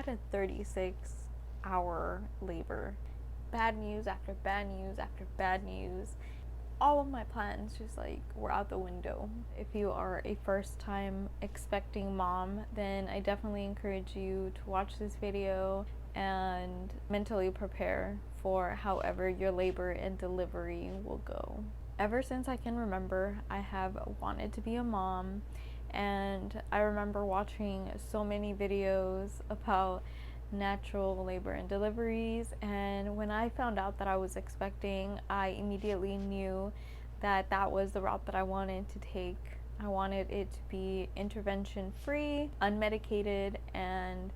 had a 36-hour labor. Bad news after bad news after bad news. All of my plans just like were out the window. If you are a first time expecting mom, then I definitely encourage you to watch this video and mentally prepare for however your labor and delivery will go. Ever since I can remember, I have wanted to be a mom, and I remember watching so many videos about natural labor and deliveries, and when I found out that I was expecting, I immediately knew that that was the route that I wanted to take. I wanted it to be intervention free, unmedicated, and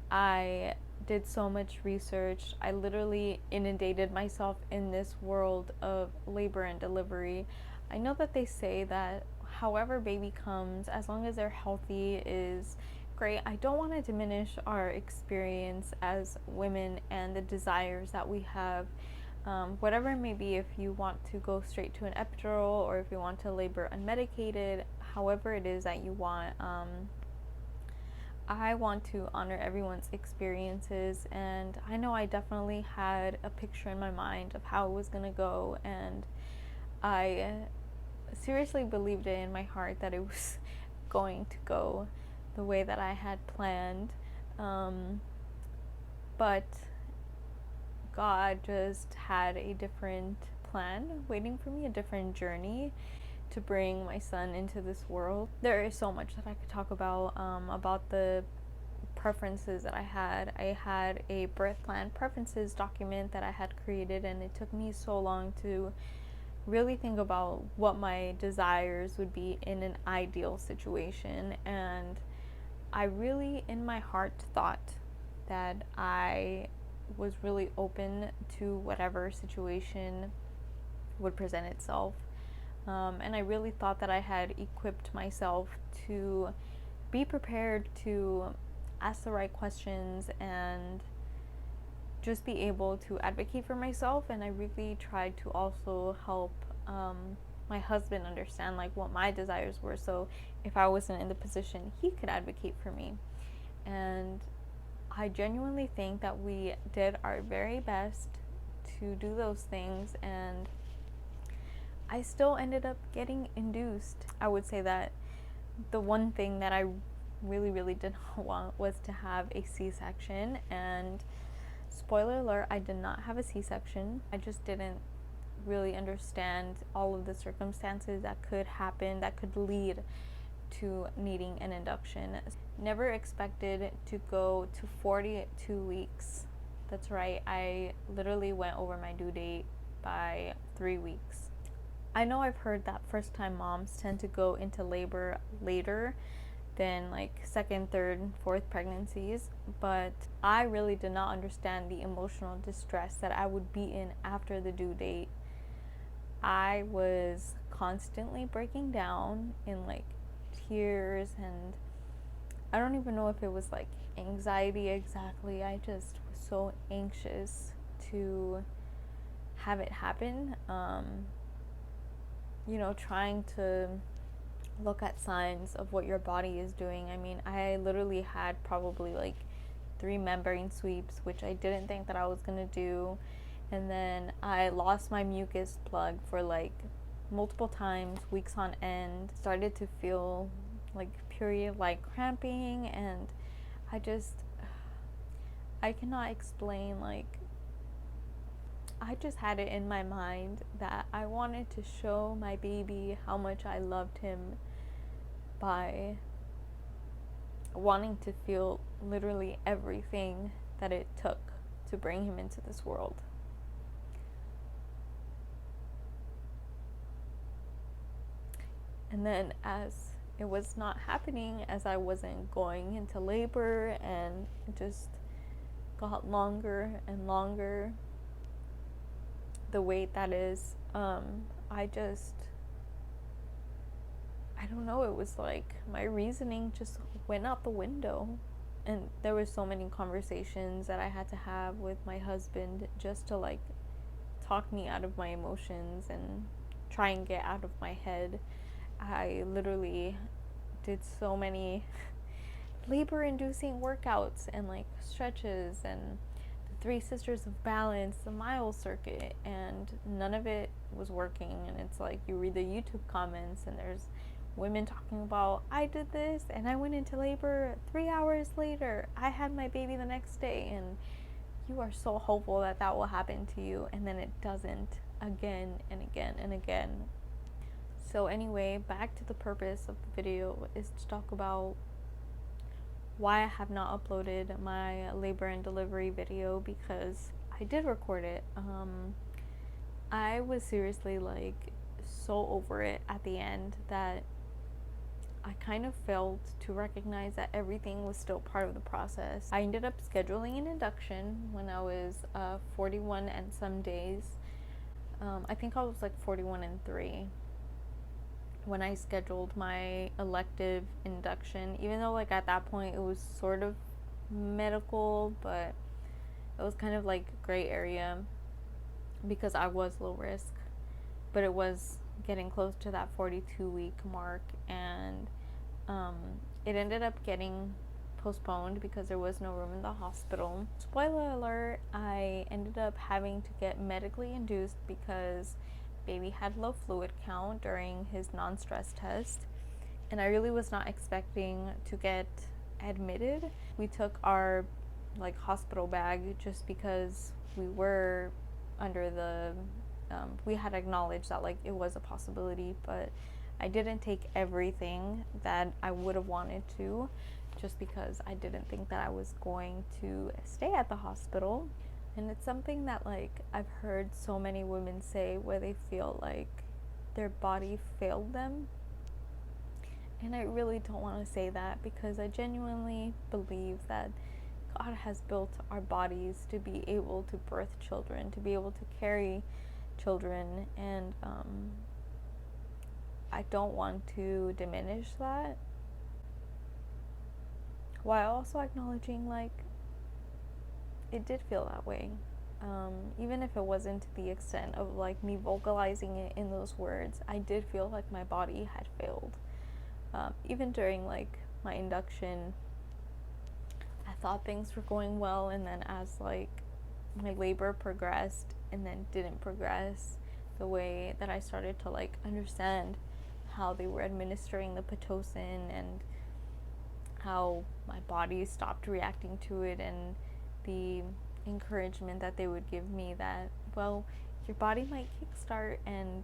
I did so much research. I literally inundated myself in this world of labor and delivery. I know that they say that however baby comes, as long as they're healthy, is great. I don't want to diminish our experience as women and the desires that we have. Whatever it may be, if you want to go straight to an epidural or if you want to labor unmedicated, however it is that you want, I want to honor everyone's experiences, and I know I definitely had a picture in my mind of how it was going to go, and I seriously believed it in my heart that it was going to go the way that I had planned, but God just had a different plan waiting for me, a different journey to bring my son into this world. There is so much that I could talk about the preferences that I had. I had a birth plan preferences document that I had created, and it took me so long to really think about what my desires would be in an ideal situation, and I really in my heart thought that I was really open to whatever situation would present itself, and I really thought that I had equipped myself to be prepared to ask the right questions and just be able to advocate for myself. And I really tried to also help my husband understand like what my desires were, so if I wasn't in the position, he could advocate for me. And I genuinely think that we did our very best to do those things, and I still ended up getting induced. I would say that the one thing that I really did not want was to have a C-section, and spoiler alert, I did not have a C-section. I just didn't really understand all of the circumstances that could happen, that could lead to needing an induction. Never expected to go to 42 weeks. That's right, I literally went over my due date by 3 weeks. I know I've heard that first time moms tend to go into labor later than like second, third, fourth pregnancies, but I really did not understand the emotional distress that I would be in after the due date. I was constantly breaking down in like tears, and I don't even know if it was like anxiety exactly. I just was so anxious to have it happen. Trying to look at signs of what your body is doing. I mean, I literally had probably like 3 membrane sweeps, which I didn't think that I was gonna do. And then I lost my mucus plug for like multiple times, weeks on end. Started to feel like period like cramping, and I cannot explain, like I just had it in my mind that I wanted to show my baby how much I loved him by wanting to feel literally everything that it took to bring him into this world. And then as it was not happening, as I wasn't going into labor and it just got longer and longer, the wait that is, I don't know, it was like my reasoning just went out the window. And there were so many conversations that I had to have with my husband just to like talk me out of my emotions and try and get out of my head. I literally did so many labor inducing workouts and like stretches and the Three Sisters of Balance, the mile circuit, and none of it was working. And it's like you read the YouTube comments and there's women talking about, I did this and I went into labor 3 hours later, I had my baby the next day, and you are so hopeful that that will happen to you, and then it doesn't, again and again and again. So anyway, back to the purpose of the video is to talk about why I have not uploaded my labor and delivery video, because I did record it. I was seriously like so over it at the end that I kind of failed to recognize that everything was still part of the process. I ended up scheduling an induction when I was 41 and some days. I think I was like 41 and 3 when I scheduled my elective induction, even though like at that point it was sort of medical, but it was kind of like gray area because I was low risk, but it was getting close to that 42-week mark, and it ended up getting postponed because there was no room in the hospital. Spoiler alert, I ended up having to get medically induced because baby had low fluid count during his non-stress test, and I really was not expecting to get admitted. We took our like hospital bag just because we were under the we had acknowledged that like it was a possibility, but I didn't take everything that I would have wanted to, just because I didn't think that I was going to stay at the hospital. And it's something that like I've heard so many women say, where they feel like their body failed them. And I really don't want to say that, because I genuinely believe that God has built our bodies to be able to birth children, to be able to carry children, and I don't want to diminish that, while also acknowledging like it did feel that way, even if it wasn't to the extent of like me vocalizing it in those words. I did feel like my body had failed. Even during like my induction, I thought things were going well, and then as like my labor progressed and then didn't progress the way that I started to like understand how they were administering the Pitocin and how my body stopped reacting to it, and the encouragement that they would give me that, well, your body might kickstart, and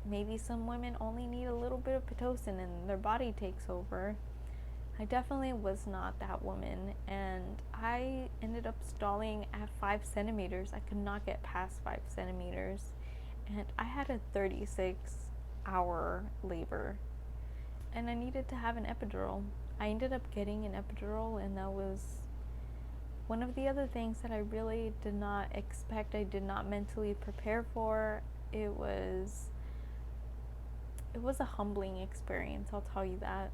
maybe some women only need a little bit of Pitocin and their body takes over. I definitely was not that woman, and I ended up stalling at 5 centimeters. I could not get past 5 centimeters, and I had a 36-hour labor, and I needed to have an epidural. I ended up getting an epidural, and that was one of the other things that I really did not expect. I did not mentally prepare for. It was a humbling experience, I'll tell you that.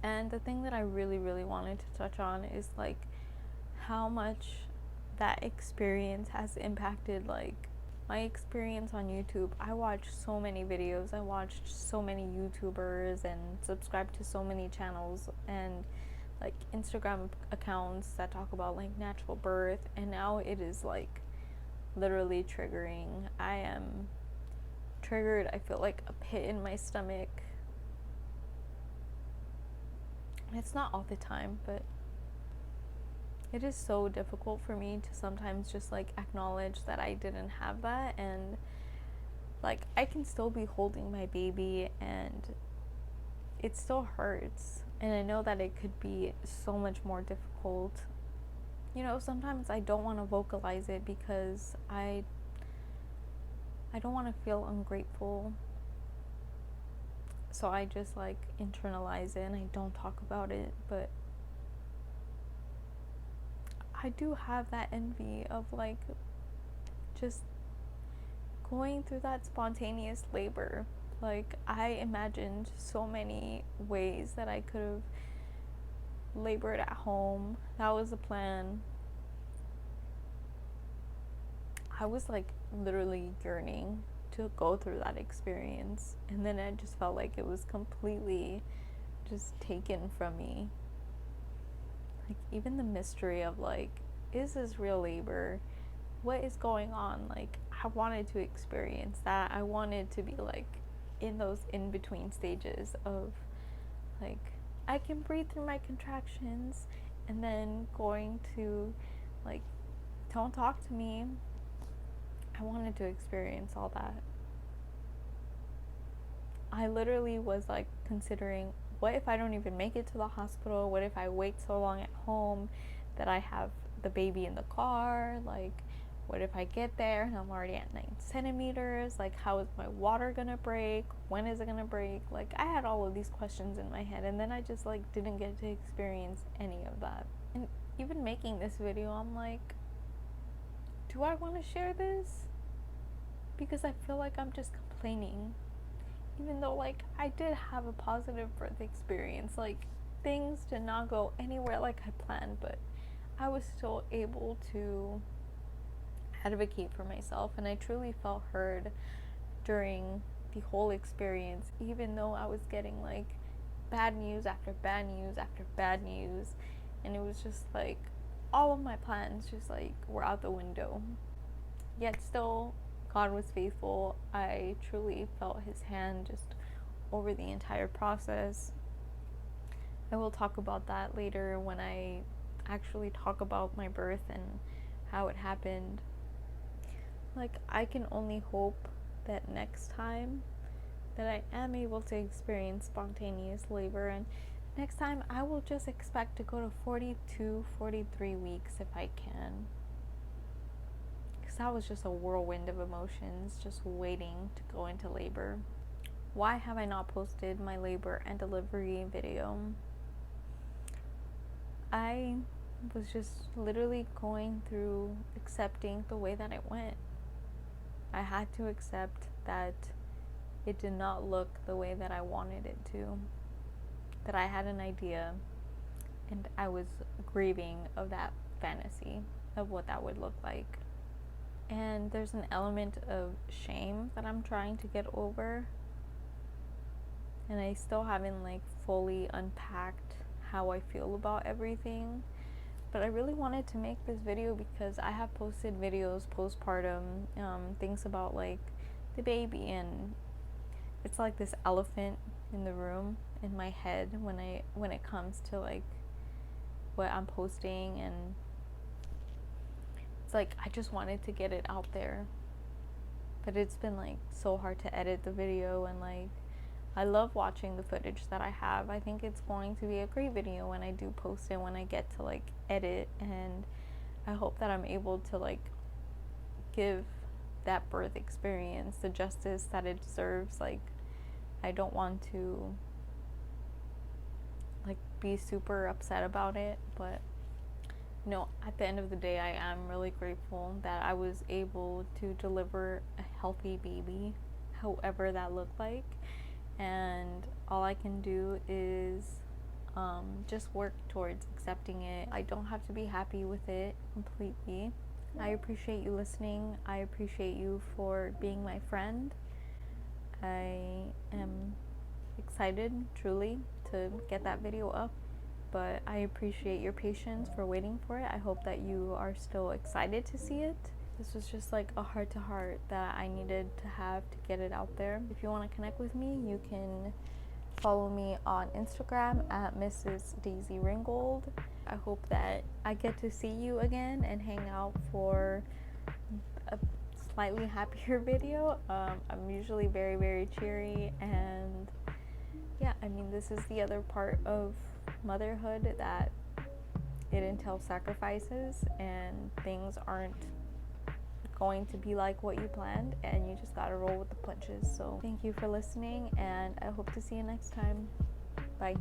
And the thing that I really, really wanted to touch on is like how much that experience has impacted like my experience on YouTube. I watched so many videos, I watched so many YouTubers and subscribed to so many channels and like Instagram accounts that talk about like natural birth, and now it is like literally triggering. I am triggered. I feel like a pit in my stomach. It's not all the time, but it is so difficult for me to sometimes just like acknowledge that I didn't have that, and like I can still be holding my baby and it still hurts, and I know that it could be so much more difficult. You know, sometimes I don't want to vocalize it because I don't want to feel ungrateful. So I just like internalize it and I don't talk about it, but I do have that envy of like just going through that spontaneous labor. Like I imagined so many ways that I could have labored at home. That was the plan. I was like literally yearning to go through that experience, and then I just felt like it was completely just taken from me. Like, even the mystery of, like, is this real labor? What is going on? Like, I wanted to experience that. I wanted to be, like, in those in-between stages of, like, I can breathe through my contractions, and then going to, like, don't talk to me. I wanted to experience all that. I literally was, like, considering, what if I don't even make it to the hospital? What if I wait so long at home that I have the baby in the car? Like, what if I get there and I'm already at 9 centimeters? Like, how is my water gonna break? When is it gonna break? Like, I had all of these questions in my head, and then I just, like, didn't get to experience any of that. And even making this video, I'm like, do I want to share this? Because I feel like I'm just complaining. Even though, like, I did have a positive birth experience. Like, things did not go anywhere like I planned, but I was still able to advocate for myself, and I truly felt heard during the whole experience, even though I was getting, like, bad news after bad news after bad news, and it was just like all of my plans just, like, were out the window. Yet still, God was faithful. I truly felt his hand just over the entire process. I will talk about that later when I actually talk about my birth and how it happened. Like, I can only hope that next time that I am able to experience spontaneous labor, and next time I will just expect to go to 42, 43 weeks if I can. Because that was just a whirlwind of emotions, just waiting to go into labor. Why have I not posted my labor and delivery video? I was just literally going through accepting the way that it went. I had to accept that it did not look the way that I wanted it to. That I had an idea, and I was grieving of that fantasy of what that would look like. And there's an element of shame that I'm trying to get over, and I still haven't, like, fully unpacked how I feel about everything. But I really wanted to make this video because I have posted videos postpartum, things about, like, the baby, and it's like this elephant in the room in my head when it comes to, like, what I'm posting, and it's like I just wanted to get it out there, but it's been, like, so hard to edit the video, and, like, I love watching the footage that I have. I think it's going to be a great video when I do post it, when I get to, like, edit, and I hope that I'm able to, like, give that birth experience the justice that it deserves. Like, I don't want to, like, be super upset about it, but at the end of the day, I am really grateful that I was able to deliver a healthy baby, however that looked like. And all I can do is just work towards accepting it. I don't have to be happy with it completely. I appreciate you listening. I appreciate you for being my friend. I am excited, truly, to get that video up, but I appreciate your patience for waiting for it. I hope that you are still excited to see it. This was just, like, a heart-to-heart that I needed to have to get it out there. If you want to connect with me, you can follow me on Instagram at Mrs. Daisy Ringgold. I hope that I get to see you again and hang out for a slightly happier video. I'm usually very, very cheery, and yeah, I mean, this is the other part of motherhood, that it entails sacrifices, and things aren't going to be like what you planned, and you just gotta roll with the punches. So thank you for listening, and I hope to see you next time. Bye.